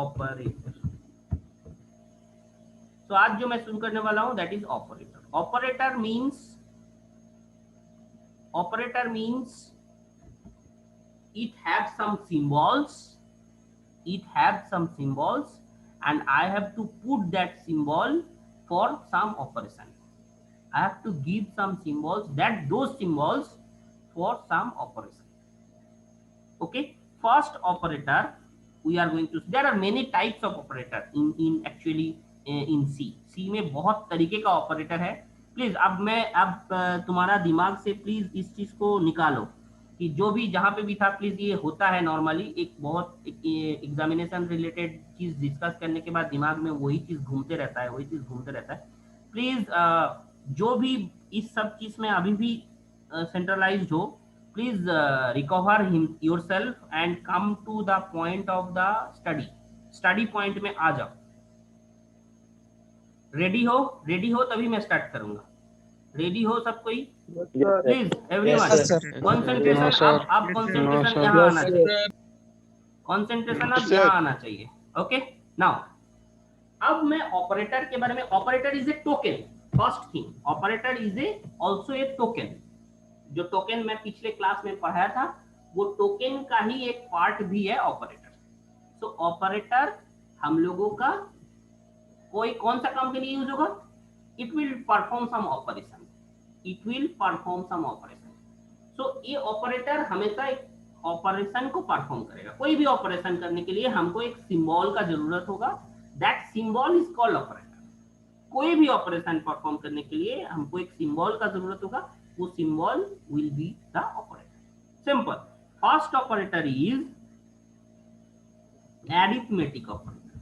Operator. तो आज जो मैं शुरू करने वाला हूं that is operator. Operator means it have some symbols, and I have to put that symbol for some operation. I have to give some symbols, that those symbols for some operation. Okay, first operator we are going to, there are many types of operator in actually in C में बहुत तरीके का operator है। Please अब तुम्हारा दिमाग से please इस चीज को निकालो कि जो भी जहां पे भी था, प्लीज ये होता है नॉर्मली, एक बहुत एग्जामिनेशन रिलेटेड चीज डिस्कस करने के बाद दिमाग में वही चीज घूमते रहता है। प्लीज जो भी इस सब चीज में अभी भी सेंट्रलाइज्ड हो, please recover yourself and come to the point of the study point में आ जाओ। रेडी हो तभी मैं स्टार्ट करूंगा। रेडी हो सब कोई? Please everyone concentration. अब कंसंट्रेशन यहाँ आना चाहिए, कंसंट्रेशन अब यहाँ आना चाहिए। ओके, नाउ अब मैं ऑपरेटर के बारे में, operator is A token. First thing, operator is a also A token. जो टोकन मैं पिछले क्लास में पढ़ाया था वो टोकन का ही एक पार्ट भी है ऑपरेटर। सो ऑपरेटर हम लोगों का कोई कौन सा काम के लिए यूज होगा? It will perform some operation, so ये ऑपरेटर हमेशा एक ऑपरेशन को परफॉर्म करेगा। कोई भी ऑपरेशन करने के लिए हमको एक सिंबल का जरूरत होगा, that symbol is called operator. कोई भी ऑपरेशन परफॉर्म करने के लिए हमको एक सिंबल का जरूरत होगा, वो symbol will be the operator. Simple. First operator is arithmetic operator.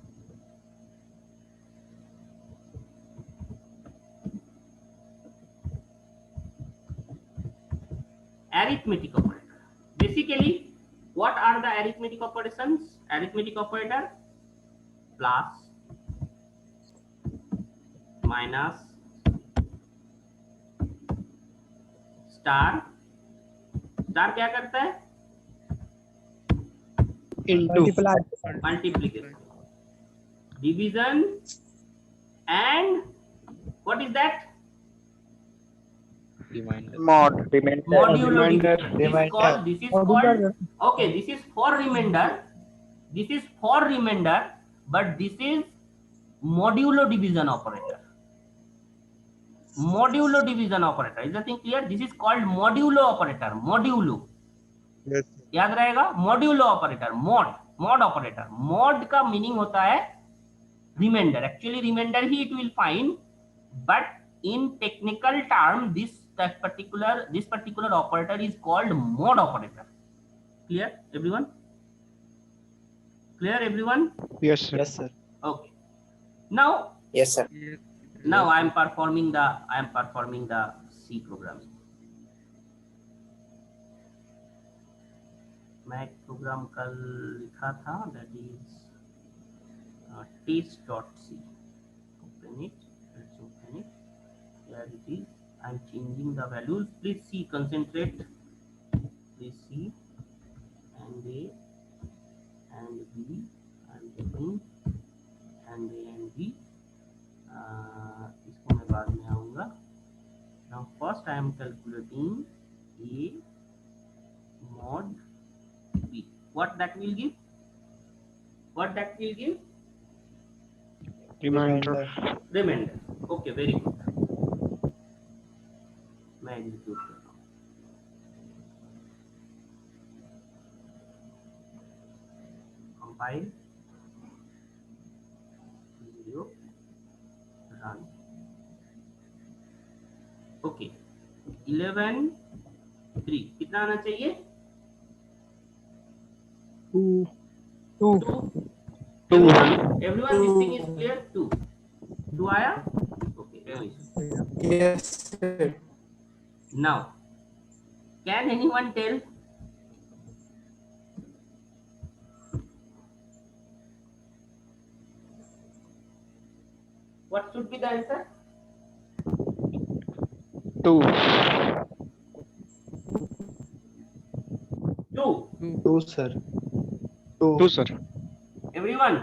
Arithmetic operator. Basically, what are the arithmetic operations? Arithmetic operator: plus, minus, star क्या करता है? Multiplication, division, and what is that? Modulo division. This is called okay, this is for remainder, but this is modulo division operator. Modulo division operator, is the thing clear? This is called modulo operator. Modulo, yes, याद रहेगा, modulo operator, mod operator। mod का meaning होता है remainder. Actually remainder ही it will find, but in technical term this particular operator is called mod operator. Clear everyone? Yes sir. Okay, now Yes sir. now I am performing the C programming. मैं एक programme कल लिखा था, that is test.c. open it, here it is. I am changing the values. Please see, concentrate, please see, and A and B and B and A and B, इसको मैं बाद में आऊंगा। Now first I am calculating A mod B. What that will give? Remainder. Okay, very good. मैं execute कर रहा हूँ। Compile, run. Okay, 11 3 कितना आना चाहिए? 2। Everyone this thing is clear? 2 आया? Okay, Yes sir. now can anyone tell what should be the answer? 2 2 sir. 2 sir. Everyone,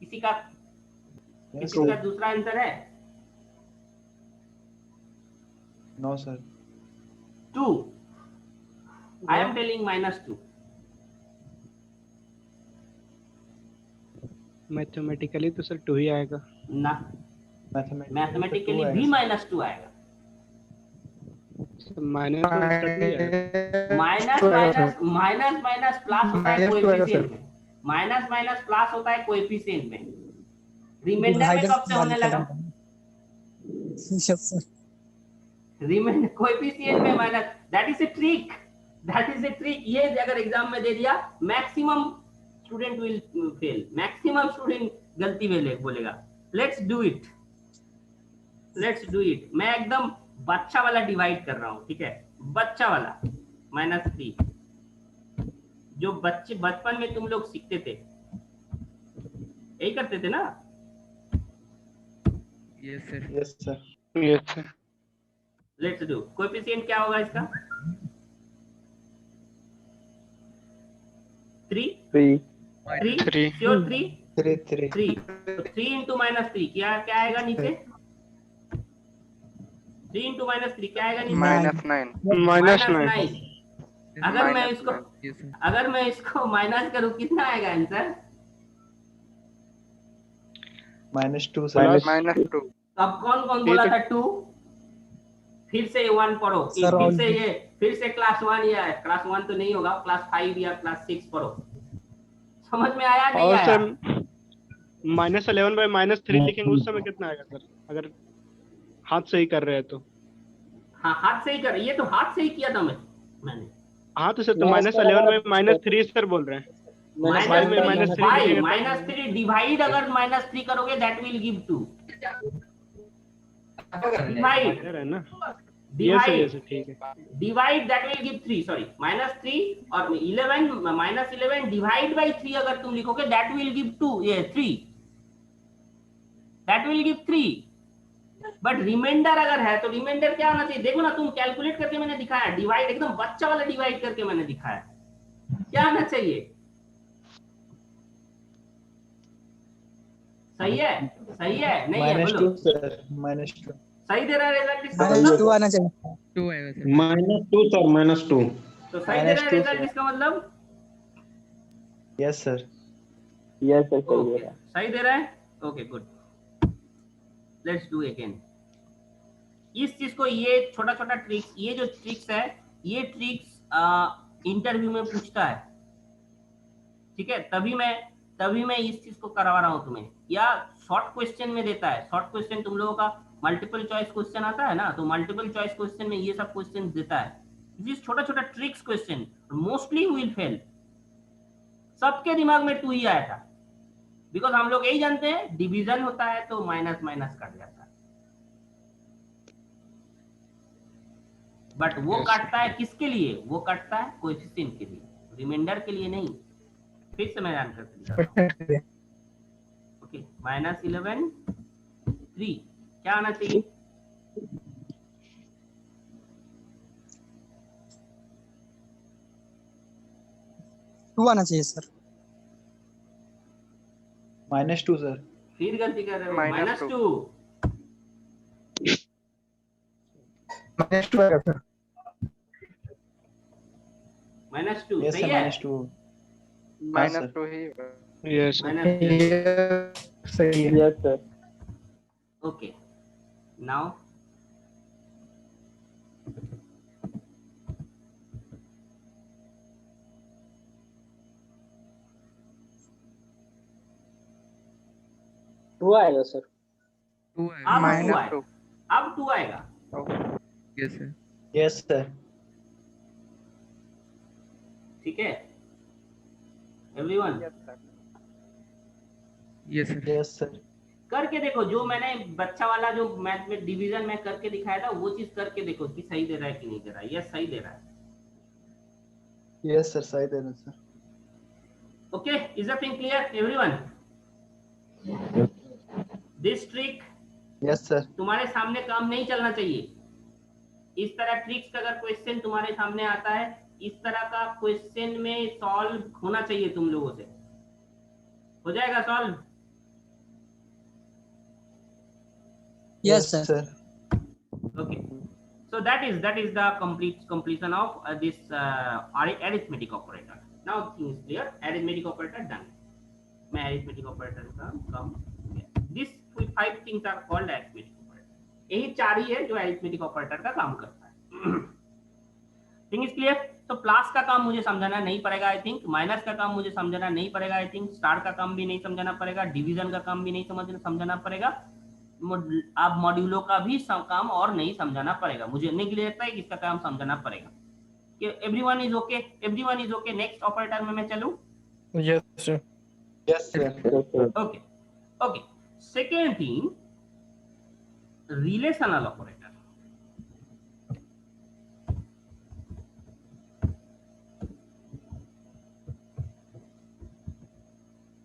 किसी का Yes, किसी का sir. दूसरा आंसर है? No, sir. 2. I am telling -2. Mathematically तो सर 2 ही आएगा। ना, मैथमेटिकली भी -2 आएगा। माइनस में तो 2 ही आएगा। माइनस माइनस प्लस होता है कोएफिशिएंट में। माइनस माइनस प्लस होता है कोएफिशिएंट में। रिमाइंडर में कब से होने लगा? रिमाइंडर कोएफिशिएंट में minus. That is a trick. ये अगर एग्जाम में दे दिया, maximum student will fail, maximum student गलती बोलेगा। Let's do it. मैं एकदम बच्चा वाला डिवाइड कर रहा हूँ, ठीक है? बच्चा वाला -3, जो बचपन में तुम लोग सीखते थे, यही करते थे ना? Yes, sir. Yes, sir. Yes sir. Let's do. Coefficient क्या होगा इसका? 3 3 श्योर 3 3. 3। तो 3 इंटू -3 क्या आएगा नीचे? 3 इंटू -3 क्या आएगा नीचे? -9। अगर मैं इसको माइनस करूं, कितना आएगा आंसर? -2, sir. -2। अब कौन बोला था 2? फिर से 1 पढ़ो। फिर से क्लास 1 या क्लास 1 तो नहीं होगा, क्लास 5 या क्लास 6 पढ़ो। समझ में आया नहीं और आया? सर -11 बाय -3 लिखेंगे उस समय कितना आएगा सर, अगर हाथ से ही कर रहे हैं तो? हाँ, हाथ से ही कर। ये तो हाथ से ही किया था मैंने। हाँ तो सर, तो -11 बाय -3 सर बोल रहे हैं। -3 डिवाइड अगर -3 करोगे, दैट विल गिव 2। डिवाइड है ना? यस ठीक है। Divide that will give 3। Sorry, -3 और 11 -11 डिवाइड बाय 3 अगर तुम लिखोगे, दैट विल गिव 2, ये 3, that will give 3। But remainder अगर है तो रिमाइंडर क्या होना चाहिए? देखो ना, तुम कैलकुलेट करके मैंने दिखाया, डिवाइड एकदम बच्चा वाला डिवाइड करके मैंने दिखाया। क्या आना चाहिए? सही है नहीं है? बोलो। -2, sir. -2. सही दे रहा है रिजल्ट इसका? -2 आना चाहिए। -2 सर, -2। तो सही दे रहा है रिजल्ट इसका मतलब? Yes, sir. ओके, सही दे रहा है। Okay, good. Let's do again. इस चीज को, ये छोटा ट्रिक्स, ये जो ट्रिक्स है, ये ट्रिक्स इंटरव्यू में पूछता है, ठीक है? तभी मैं इस चीज को करवा रहा हूं तुम्हें। या शॉर्ट क्वेश्चन में देता है। शॉर्ट क्वेश्चन तुम लोगों का मल्टीपल चॉइस क्वेश्चन आता है ना, तो मल्टीपल चॉइस क्वेश्चन में ये सब क्वेश्चन देता है। दिस छोटा tricks question mostly will fail. सबके दिमाग में 2 ही आया था, बिकॉज हम लोग यही जानते हैं, डिवीजन होता है तो माइनस कट जाता है। बट वो काटता है किसके लिए? वो काटता है कोएफिशिएंट के लिए, रिमाइंडर के लिए नहीं। फिर से मैं आंसर दिखाता हूं। ओके, -11 3 क्या आना चाहिए? टू आना चाहिए सर। -2, sir. फिर गलती कर रहे हो। -2 -2 आएगा सर। -2 Yes, सही sir. है? -2. -2 ही। यस सही है. Yes sir. Okay, now two आएगा सर। अब 2 आएगा। Yes, sir. ठीक है एवरीवन? Yes, sir. करके देखो, जो मैंने बच्चा वाला जो मैथ में डिवीजन में करके दिखाया था, वो चीज करके देखो कि सही दे रहा है कि नहीं दे रहा है। यस, सही दे रहा है। Yes, sir. सही दे रहे हैं, sir. Okay, is the thing clear everyone? This trick Yes, sir. तुम्हारे सामने काम नहीं चलना चाहिए। इस तरह ट्रिक्स का अगर क्वेश्चन तुम्हारे सामने आता है, इस तरह का क्वेश्चन में सॉल्व होना चाहिए तुम लोगों से। हो जाएगा solve? Yes, sir. sir. Okay, so that is the completion of this arithmetic operator. Now thing is clear. Arithmetic operator done. मैं arithmetic operator का काम किया. This 5 things are called arithmetic operator. यही 4 ही है जो arithmetic operator का काम करता है. Thing is clear. तो प्लस का काम मुझे समझाना नहीं पड़ेगा आई थिंक, माइनस का काम मुझे समझाना नहीं पड़ेगा आई थिंक, स्टार का काम भी नहीं समझाना पड़ेगा, डिवीजन का काम भी नहीं समझाना पड़ेगा, आप मॉड्यूलों का भी काम और नहीं समझाना पड़ेगा. मुझे नहीं लगता है कि इसका काम समझाना पड़ेगा. कि everyone is okay, everyone is okay. Next operator में मैं चलूं. Yes, sir. Yes, sir. Okay okay. Second thing, relational operator.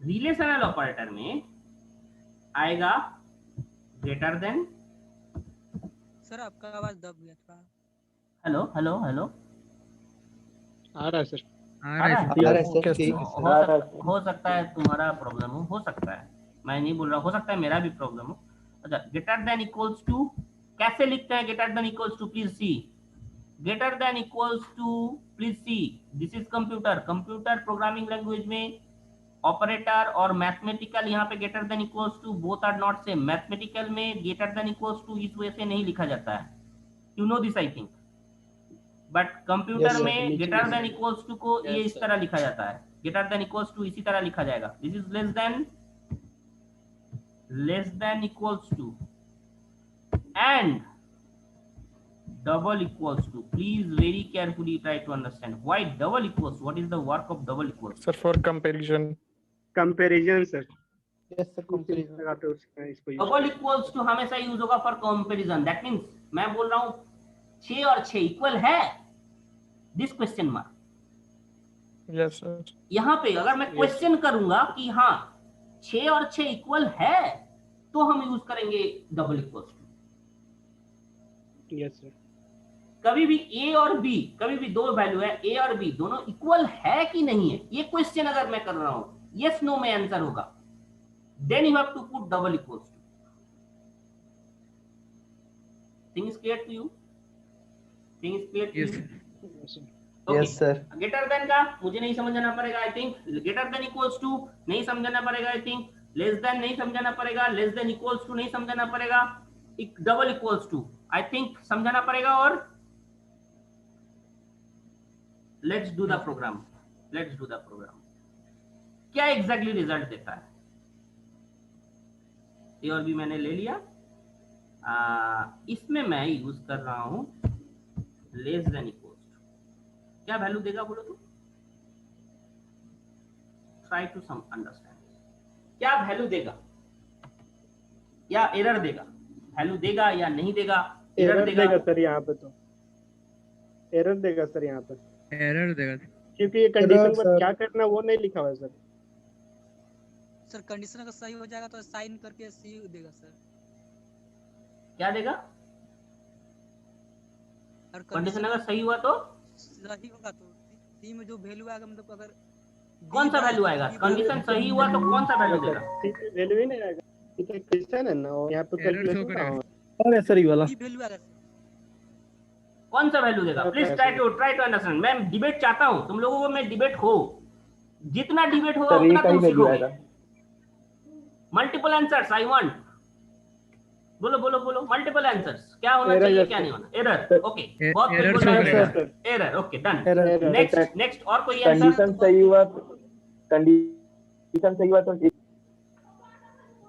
Relational operator में आएगा ग्रेटर देन. सर आपका आवाज दब गया थोड़ा. Hello hello hello. आ रहा है सर. आ रहा है? सर, ठीक है. हो सकता है तुम्हारा प्रॉब्लम हो सकता है, मैं नहीं बोल रहा, हो सकता है मेरा भी प्रॉब्लम हो. अच्छा, ग्रेटर देन इक्वल्स टू कैसे लिखते हैं? Greater than equals to, please see. Greater than equals to, please see. This is computer programming language में ऑपरेटर और मैथमेटिकल, यहाँ पे greater than equals to both are not same. Mathematical में greater than equals to इस वजह से नहीं लिखा जाता है, you know this I think. But computer Yes, sir. में ग्रेटर देन इक्वल्स टू को ये इस तरह लिखा जाता है. ग्रेटर देन इक्वल्स टू इसी तरह लिखा जाएगा. This is less than equals to and double equals to. Please very carefully try to understand why double equals. What is the work of double equals? Sir, for comparison. Comparison sir. Yes, sir. Comparison. लगाते हो इसको use. Double equals to हमेशा use होगा for comparison. That means मैं बोल रहा हूं 6 और 6 इक्वल है, this question mark. Yes, sir. यहां पे अगर मैं क्वेश्चन करूंगा कि हाँ 6 और 6 इक्वल है, तो हम यूज करेंगे double equals to. Yes sir. कभी भी ए और बी, कभी भी दो वैल्यू है ए और बी, दोनों इक्वल है कि नहीं है, ये क्वेश्चन अगर मैं कर रहा हूं, यस नो में आंसर होगा, then you have to put double equals to. Thing is clear to you? Thing is clear to you? Yes, sir. Greater than का मुझे नहीं समझाना पड़ेगा I think. Greater than equals to नहीं समझाना पड़ेगा आई थिंक. लेस देन नहीं समझाना पड़ेगा. लेस देन इक्वल्स टू नहीं समझाना पड़ेगा. Double equals to I think समझाना पड़ेगा. और लेट्स डू द प्रोग्राम. क्या एग्जैक्टली रिजल्ट देता है? ए और बी मैंने ले लिया. इसमें मैं यूज कर रहा हूं लेस देन इक्वल्स टू. क्या वैल्यू देगा बोलो तो? Try to some understand. क्या वैल्यू देगा या एरर देगा? वैल्यू देगा या नहीं देगा? एरर देगा सर. यहाँ पे तो एरर देगा सर. यहाँ पे एरर देगा क्योंकि ये कंडीशन पर क्या करना वो नहीं लिखा हुआ है सर. सर कंडीशन अगर सही हो जाएगा तो साइन करके सी देगा सर. क्या देगा? और कंडीशन अगर सही हुआ तो सही होगा तो सी में जो वैल्यू आएगा, मतलब अगर कौन सा वैल्यू आएगा? कंडीशन सही हुआ तो कौन सा वैल्यू देगा? वैल्यू ही नहीं आएगा. ये तो क्वेश्चन है ना, और यहाँ पे एरर शो कैलकुलेशन करेगा. अरे सर ये वाला सी वैल्यू आएगा सर. कौन सा वैल्यू देगा? Please try to understand. मैं डिबेट चाहता हूं, तुम लोगों को मैं डिबेट हो, जितना डिबेट होगा उतना तुम सीखोगे. Multiple answers I want. बोलो बोलो बोलो. Multiple answers. क्या होना चाहिए क्या नहीं होना? एरर. ओके, बहुत एरर कुछ शो बोला करेगा. है. Error. Okay done. Error. Next और कोई आंसर? कंडीशन सही हुआ तो कंडीशन सही हुआ तो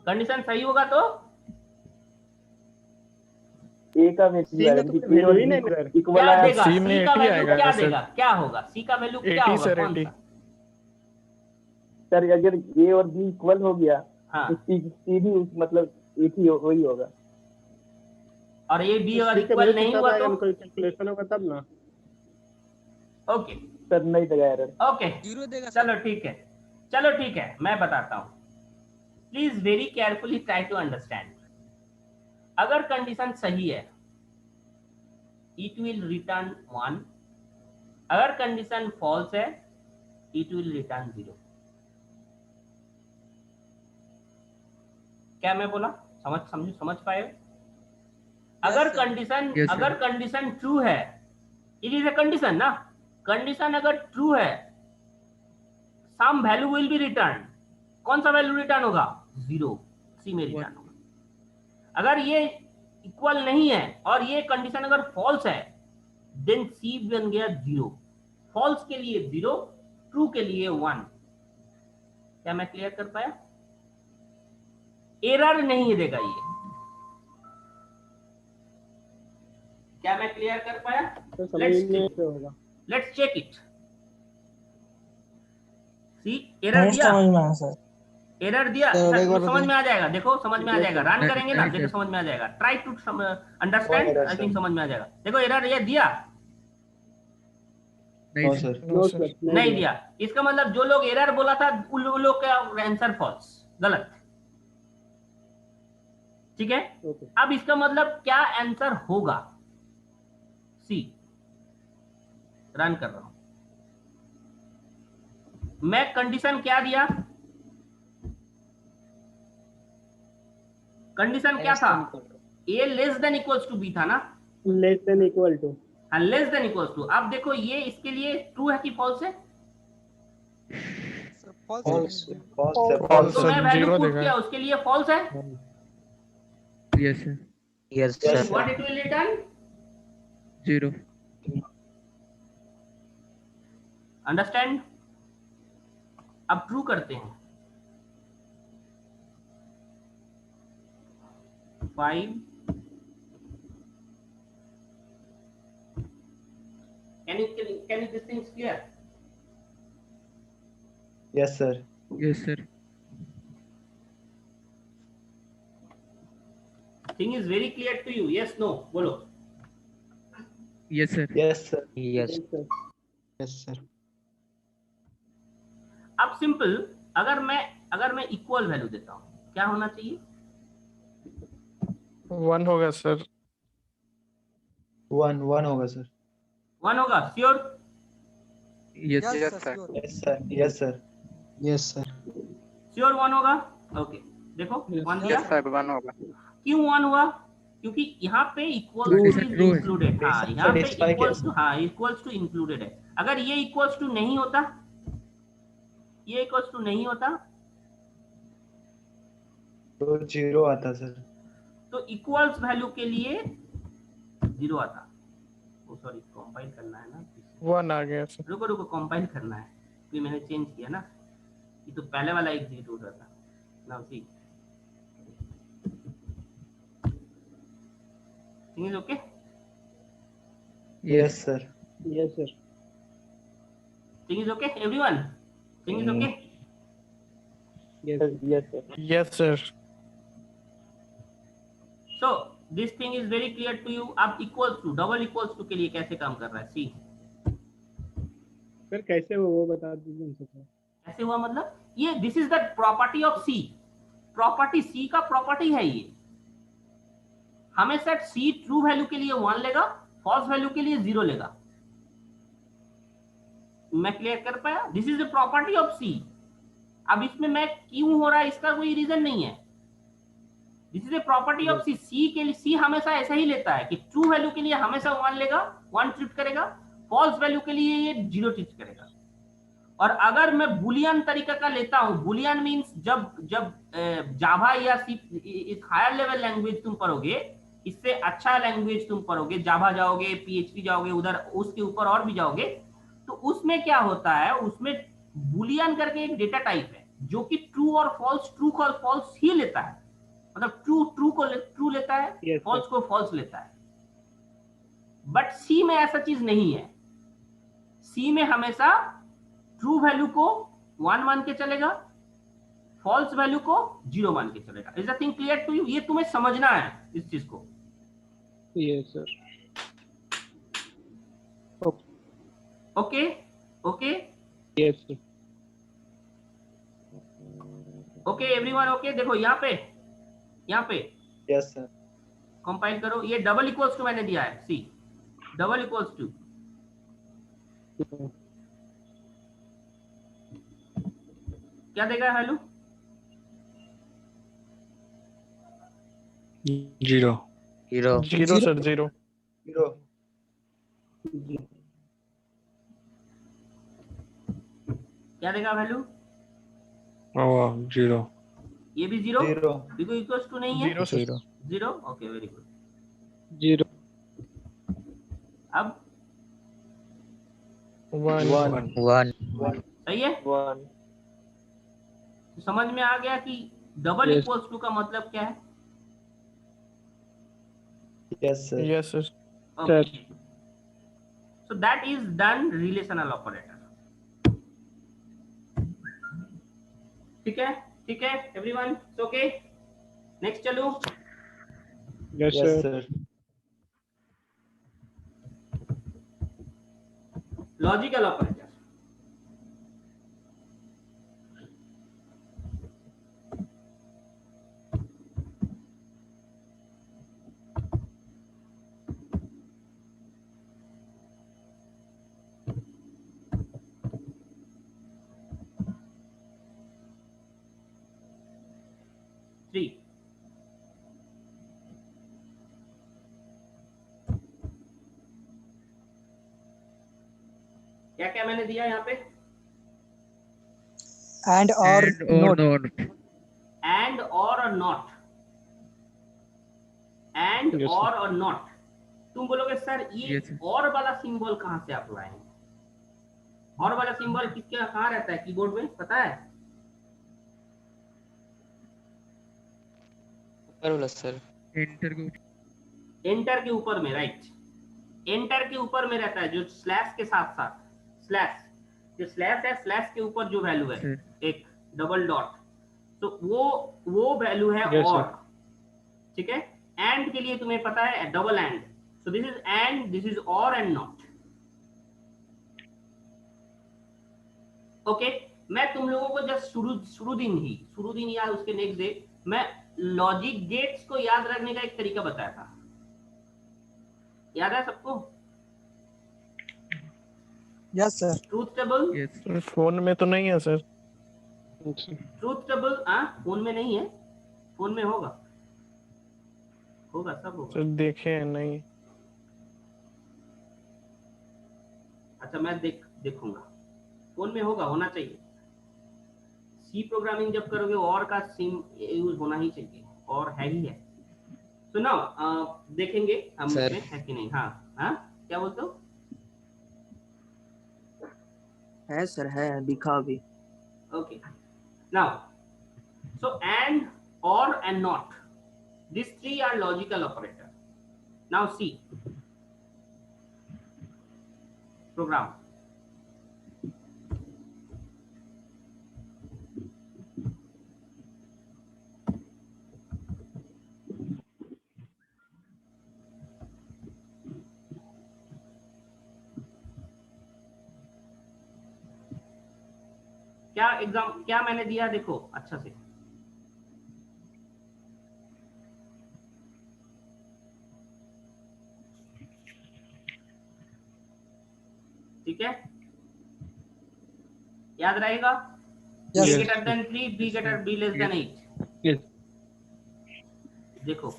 कंडीशन सही होगा तो ए का वैल्यू ही नहीं सर. इक्वल क्या है. देगा? C में सी का 80 वैल्यू आएगा क्या सर. देगा? क्या होगा? सी का वैल्यू क्या 80 होगा? सर, कौन 80. सा? सर अगर ए और बी इक्वल हो गया हाँ. तो सी भी मतलब एक ही वही होगा. और ए बी अगर इक्वल नहीं हुआ तो कैलकुलेशन होगा तब ना. ओके सर नहीं देगा एरर. ओके जीरो देगा सर. चलो ठीक है मैं बताता हूं. Please very carefully try to understand. अगर कंडीशन सही है इट विल रिटर्न 1. अगर कंडीशन फॉल्स है इट विल रिटर्न 0. क्या मैं बोला? समझ पाए? अगर sir. Condition Yes, sir. अगर कंडीशन ट्रू है, इट इज ए कंडीशन ना, कंडीशन अगर ट्रू है, some value will be return. कौन सा वैल्यू रिटर्न होगा? 0, सी में रिटर्न होगा। अगर ये इक्वल नहीं है और ये कंडीशन अगर फॉल्स है, देन सी बन गया 0। फॉल्स के लिए 0, ट्रू के लिए 1। क्या मैं क्लियर कर पाया? एरर नहीं देगा ये। क्या मैं क्लियर कर पाया? तो समझ में कैसे होगा? Let's check it. See, error दिया, समझ में आया सर। एरर दिया, सर, एक बार समझ बताइए। में आ जाएगा। देखो समझ में आ जाएगा, रन नहीं, करेंगे ना, नहीं, देखो सर। समझ में आ जाएगा। Try to understand, error, I think sir. समझ में आ जाएगा। देखो एरर ये दिया, नहीं no sir. Sir. No sir. Sir, नहीं दिया। इसका मतलब जो लोग एरर बोला था उन लोग का आंसर फॉल्स, गलत। ठीक है, ओके। अब इसका मतलब क्या आंसर होगा? सी, रन कर रहा हूं मैं। कंडीशन क्या दिया? कंडीशन क्या था? A less than equals to B था ना, less than equal to. Less than equals to. अब देखो ये इसके लिए ट्रू है कि फॉल्स है? Sir, false False. second. False, sir. False, False. तो sir. मैं वैल्यू Zero पुट देगा। किया, उसके लिए फॉल्स है। Yes, sir. Yes, what sir. It will return? 0. Understand? अब ट्रू करते हैं। 5, can you this thing is clear? Yes, sir. Yes, sir. Thing is very clear to you? Yes, no, बोलो। Yes, sir. Yes, sir. Yes, sir. Yes, sir. अब simple, अगर मैं equal value देता हूं, क्या होना चाहिए? 1 होगा सर। 1 होगा सर। 1 होगा, sure? Yes, Yes, sir. sir, sure. Yes, sir. Yes, sir. Yes, sir. Sure 1 होगा। ओके, देखो 1 दिया। Yes, sir. 1 होगा. क्यों 1 हुआ? क्योंकि यहाँ पे equal to Condition is true है। इंक्लूडेड। हाँ, यहाँ पे Satisfy इक्वल्स किया। टू, हाँ इक्वल्स टू इंक्लूडेड है। अगर ये इक्वल्स टू नहीं होता, ये इक्वल्स टू नहीं होता, तो 0 आता सर। तो इक्वल्स वैल्यू के लिए 0 आता। ओ सॉरी, कंपाइल करना है ना, 1 आ गया सर। रुको रुको, कंपाइल करना है क्योंकि मैंने चेंज किया ना। ये तो पहले वाला एग्जीक्यूट हो रहा था। Now see, thing is okay? Yes, sir. Yes, sir. Thing is okay everyone? Thing is okay? Yes, yes, sir. Yes sir. So this thing is very clear to you. अब equals to, double equals to के लिए कैसे काम कर रहा है? सी, sir कैसे वो बता दीजिए हमसे थोड़ा। कैसे हुआ मतलब? ये this is the property of C. Property C का प्रॉपर्टी है ये। हमेशा सी ट्रू वैल्यू के लिए 1 लेगा, फॉल्स वैल्यू के लिए 0 लेगा। मैं क्लियर कर पाया? This is the property of C. अब इसमें मैं क्यों हो रहा है इसका कोई रीजन नहीं है। This is a property of C. C के लिए, सी हमेशा ऐसा ही लेता है कि ट्रू वैल्यू के लिए हमेशा 1 लेगा, 1 ट्रीट करेगा, फॉल्स वैल्यू के लिए ये 0 ट्रीट करेगा। और अगर मैं बुलियन तरीका का लेता हूं, बुलियन मींस जब जावा या सी, इस हायर लेवल लैंग्वेज तुम पढ़ोगे, इससे अच्छा लैंग्वेज तुम पढ़ोगे, जावा जाओगे, पीएचपी जाओगे, उधर उसके ऊपर और भी जाओगे, तो उसमें क्या होता है, उसमें बुलियन करके एक डेटा टाइप है जो कि ट्रू और फॉल्स, ट्रू को फॉल्स ही लेता है। मतलब ट्रू को ट्रू लेता है, Yes, sir. फॉल्स को फॉल्स लेता है। बट सी में ऐसा चीज नहीं है। सी में हमेशा ट्रू वैल्यू को 1 मान के चलेगा, फॉल्स वैल्यू को 0 मान के चलेगा। Is the thing clear to you? ये तुम्हें समझना है इस चीज को। Yes, sir. Okay okay Yes, sir. Okay everyone, okay. देखो यहाँ पे Yes, sir. कंपाइल करो। ये डबल इक्वल्स टू मैंने दिया है। सी, डबल इक्वल्स टू क्या देगा value? 0। Zero sir, zero. Zero. क्या देगा वैल्यू? जीरो। ये भी zero, zero. Because equals to नहीं है। Zero sir. Zero, okay, very good. Zero. अब वन। सही है। वन। तो समझ में आ गया कि डबल Yes. इक्वल्स टू का मतलब क्या है? Yes sir. Yes sir. Sir. So that is done relational operator. ठीक है, ठीक है एवरीवन, ओके। नेक्स्ट चलो। Yes yes sir. Sir. Logical operator. Three. क्या क्या मैंने दिया यहाँ पे? एंड और नॉट। एंड और नॉट, एंड Yes, और नॉट। तुम बोलोगे सर ये Yes, sir. और वाला सिंबल कहाँ से आप लाएंगे? और वाला सिंबल किसके कहाँ रहता है कीबोर्ड में, पता है? सर एंटर को एंटर के ऊपर में, राइट। एंटर के ऊपर में रहता है, जो स्लैश के साथ साथ, स्लैश, जो स्लैश है, स्लैश के ऊपर जो वैल्यू है, Sir. एक डबल डॉट, तो वो वैल्यू है Yes, और। sir. ठीक है। एंड के लिए तुम्हें पता है double and, so this is and, this is और एंड नॉट। ओके, मैं तुम लोगों को जस्ट शुरू दिन या उसके नेक्स्ट डे मैं लॉजिक गेट्स को याद रखने का एक तरीका बताया था। याद है सबको? Yes sir. Truth table. Yes phone में तो नहीं है सर। ट्रूथ टेबल फोन में नहीं है, फोन में होगा, होगा, सब होगा। सर देखे हैं नहीं। अच्छा, मैं देखूंगा, फोन में होगा, होना चाहिए। सी प्रोग्रामिंग जब करोगे और का सिम यूज होना ही चाहिए, और है ही है। तो ना देखेंगे हम इसमें है कि नहीं। हाँ हाँ, क्या बोलते हो? है सर, है, दिखा भी। Okay. Now, so and, or and not, these three are logical operator. Now see, program. क्या मैंने दिया, देखो अच्छा से। ठीक है, याद रहेगा? Yes. A greater than 3, B less than 8। Yes. देखो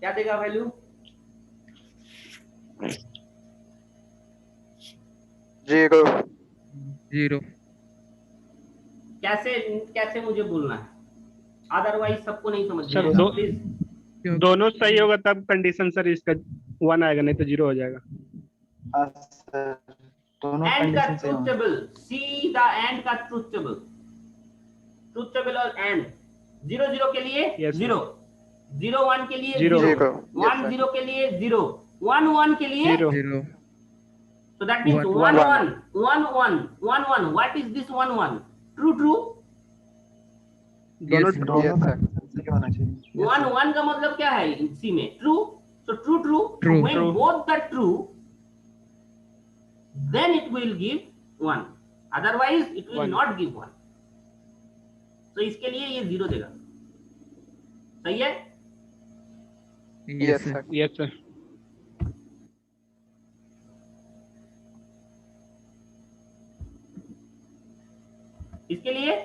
क्या देगा वैल्यू? जीरो। कैसे मुझे बोलना है, अदरवाइज सबको नहीं समझ में सर, आएगा, प्लीज। दोनों सही होगा तब कंडीशन सर इसका 1 आएगा, नहीं तो 0 हो जाएगा। हाँ सर, दोनों एंड का कंडीशन सही ट्रूथ होंगे। टेबल, सी द एंड का ट्रूथ टेबल और एंड। 0 0 के लिए Yes, 0, 0 1 के लिए Zero. 0, 1 0 के लिए 0, 1 1 के लिए 0. Zero. so that means 1 1 1 1 1 1। what is this 1 1? true। दोनों Yes, दोनों कंडीशन सही होना चाहिए। 1 1 का मतलब क्या है सी में? True. so true True. when True. both are true then it will give 1, otherwise it will 1. not give 1। तो इसके लिए ये 0 देगा। सही है? Yes sir. Yes, sir. इसके लिए